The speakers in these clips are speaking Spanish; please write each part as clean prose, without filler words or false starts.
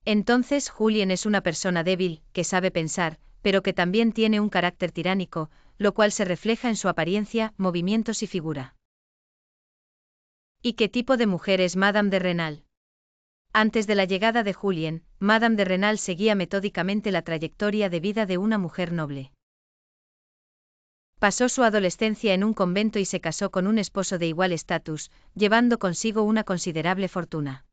Entonces Julien es una persona débil, que sabe pensar, pero que también tiene un carácter tiránico, lo cual se refleja en su apariencia, movimientos y figura. ¿Y qué tipo de mujer es Madame de Renal? Antes de la llegada de Julien, Madame de Renal seguía metódicamente la trayectoria de vida de una mujer noble. Pasó su adolescencia en un convento y se casó con un esposo de igual estatus, llevando consigo una considerable fortuna.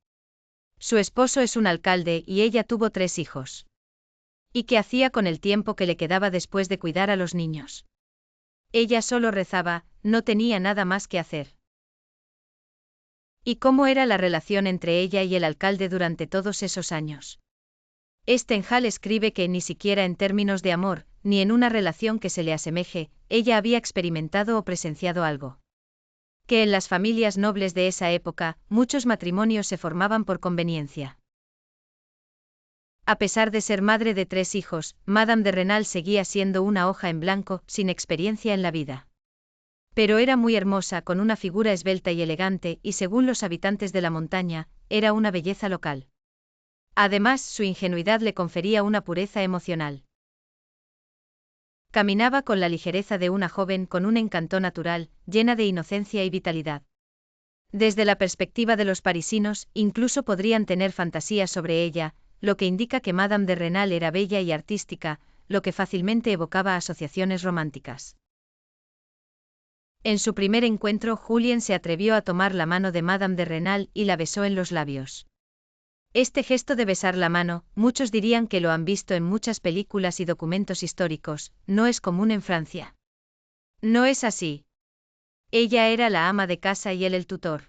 Su esposo es un alcalde y ella tuvo 3 hijos. ¿Y qué hacía con el tiempo que le quedaba después de cuidar a los niños? Ella solo rezaba, no tenía nada más que hacer. ¿Y cómo era la relación entre ella y el alcalde durante todos esos años? Stendhal escribe que ni siquiera en términos de amor, ni en una relación que se le asemeje, ella había experimentado o presenciado algo. Que en las familias nobles de esa época, muchos matrimonios se formaban por conveniencia. A pesar de ser madre de 3 hijos, Madame de Renal seguía siendo una hoja en blanco, sin experiencia en la vida. Pero era muy hermosa, con una figura esbelta y elegante, y según los habitantes de la montaña, era una belleza local. Además, su ingenuidad le confería una pureza emocional. Caminaba con la ligereza de una joven con un encanto natural, llena de inocencia y vitalidad. Desde la perspectiva de los parisinos, incluso podrían tener fantasías sobre ella, lo que indica que Madame de Renal era bella y artística, lo que fácilmente evocaba asociaciones románticas. En su primer encuentro, Julien se atrevió a tomar la mano de Madame de Renal y la besó en los labios. Este gesto de besar la mano, muchos dirían que lo han visto en muchas películas y documentos históricos, no es común en Francia. No es así. Ella era la ama de casa y él el tutor.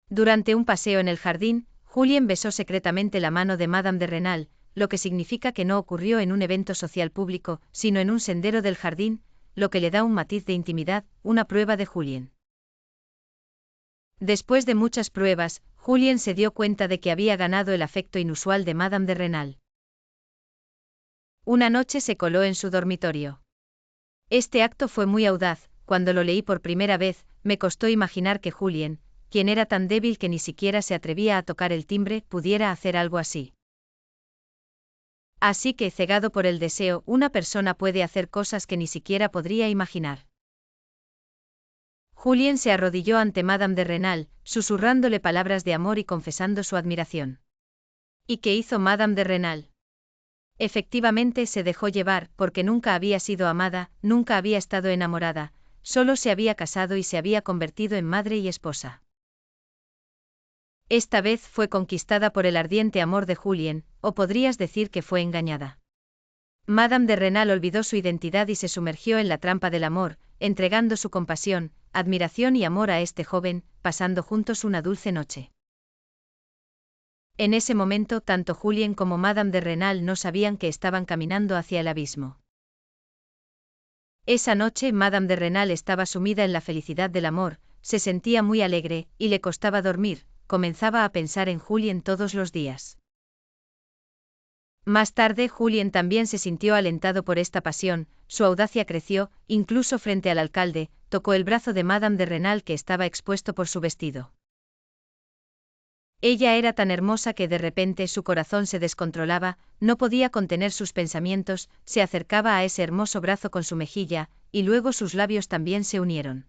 Durante un paseo en el jardín, Julien besó secretamente la mano de Madame de Renal, lo que significa que no ocurrió en un evento social público, sino en un sendero del jardín, lo que le da un matiz de intimidad, una prueba de Julien. Después de muchas pruebas, Julien se dio cuenta de que había ganado el afecto inusual de Madame de Renal. Una noche se coló en su dormitorio. Este acto fue muy audaz, cuando lo leí por primera vez, me costó imaginar que Julien, quien era tan débil que ni siquiera se atrevía a tocar el timbre, pudiera hacer algo así. Así que, cegado por el deseo, una persona puede hacer cosas que ni siquiera podría imaginar. Julien se arrodilló ante Madame de Renal, susurrándole palabras de amor y confesando su admiración. ¿Y qué hizo Madame de Renal? Efectivamente se dejó llevar, porque nunca había sido amada, nunca había estado enamorada, solo se había casado y se había convertido en madre y esposa. Esta vez fue conquistada por el ardiente amor de Julien, o podrías decir que fue engañada. Madame de Renal olvidó su identidad y se sumergió en la trampa del amor, entregando su compasión, admiración y amor a este joven, pasando juntos una dulce noche. En ese momento tanto Julien como Madame de Renal no sabían que estaban caminando hacia el abismo. Esa noche Madame de Renal estaba sumida en la felicidad del amor, se sentía muy alegre, y le costaba dormir, comenzaba a pensar en Julien todos los días. Más tarde Julien también se sintió alentado por esta pasión, su audacia creció, incluso frente al alcalde, tocó el brazo de Madame de Renal que estaba expuesto por su vestido. Ella era tan hermosa que de repente su corazón se descontrolaba, no podía contener sus pensamientos, se acercaba a ese hermoso brazo con su mejilla, y luego sus labios también se unieron.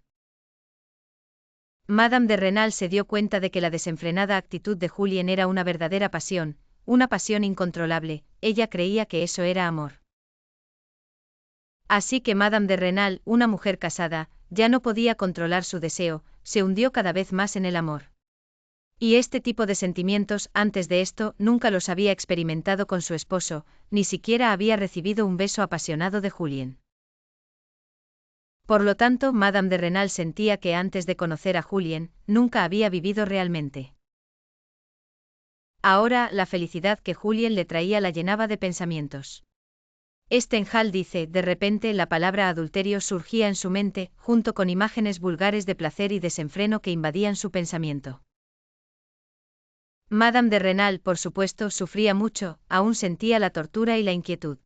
Madame de Renal se dio cuenta de que la desenfrenada actitud de Julien era una verdadera pasión, una pasión incontrolable, ella creía que eso era amor. Así que Madame de Renal, una mujer casada, ya no podía controlar su deseo, se hundió cada vez más en el amor. Y este tipo de sentimientos, antes de esto, nunca los había experimentado con su esposo, ni siquiera había recibido un beso apasionado de Julien. Por lo tanto, Madame de Renal sentía que antes de conocer a Julien, nunca había vivido realmente. Ahora, la felicidad que Julien le traía la llenaba de pensamientos. Stendhal dice, de repente la palabra adulterio surgía en su mente, junto con imágenes vulgares de placer y desenfreno que invadían su pensamiento. Madame de Renal, por supuesto, sufría mucho, aún sentía la tortura y la inquietud.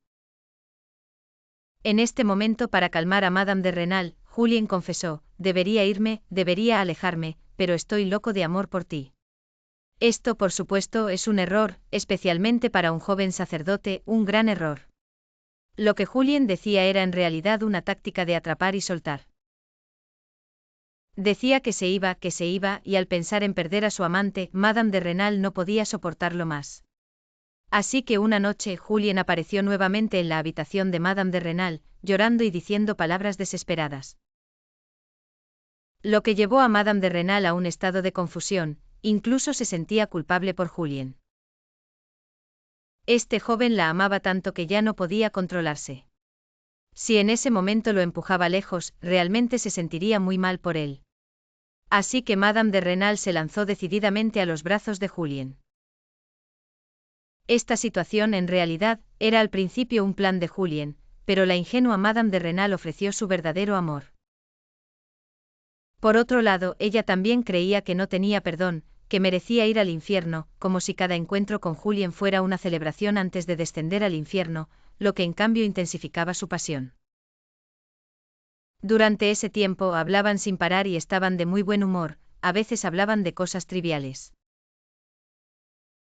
En este momento, para calmar a Madame de Renal, Julien confesó, debería irme, debería alejarme, pero estoy loco de amor por ti. Esto, por supuesto, es un error, especialmente para un joven sacerdote, un gran error. Lo que Julien decía era en realidad una táctica de atrapar y soltar. Decía que se iba, y al pensar en perder a su amante, Madame de Renal no podía soportarlo más. Así que una noche Julien apareció nuevamente en la habitación de Madame de Renal, llorando y diciendo palabras desesperadas. Lo que llevó a Madame de Renal a un estado de confusión, incluso se sentía culpable por Julien. Este joven la amaba tanto que ya no podía controlarse. Si en ese momento lo empujaba lejos, realmente se sentiría muy mal por él. Así que Madame de Renal se lanzó decididamente a los brazos de Julien. Esta situación en realidad era al principio un plan de Julien, pero la ingenua Madame de Renal ofreció su verdadero amor. Por otro lado, ella también creía que no tenía perdón, que merecía ir al infierno, como si cada encuentro con Julien fuera una celebración antes de descender al infierno, lo que en cambio intensificaba su pasión. Durante ese tiempo hablaban sin parar y estaban de muy buen humor, a veces hablaban de cosas triviales.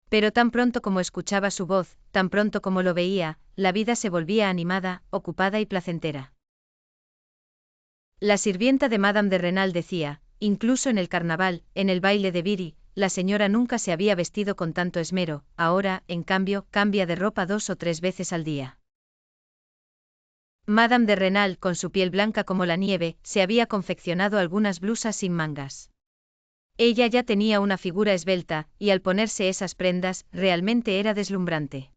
Pero tan pronto como escuchaba su voz, tan pronto como lo veía, la vida se volvía animada, ocupada y placentera. La sirvienta de Madame de Renal decía, incluso en el carnaval, en el baile de Viry, la señora nunca se había vestido con tanto esmero, ahora, en cambio, cambia de ropa 2 o 3 veces al día. Madame de Renal, con su piel blanca como la nieve, se había confeccionado algunas blusas sin mangas. Ella ya tenía una figura esbelta, y al ponerse esas prendas, realmente era deslumbrante.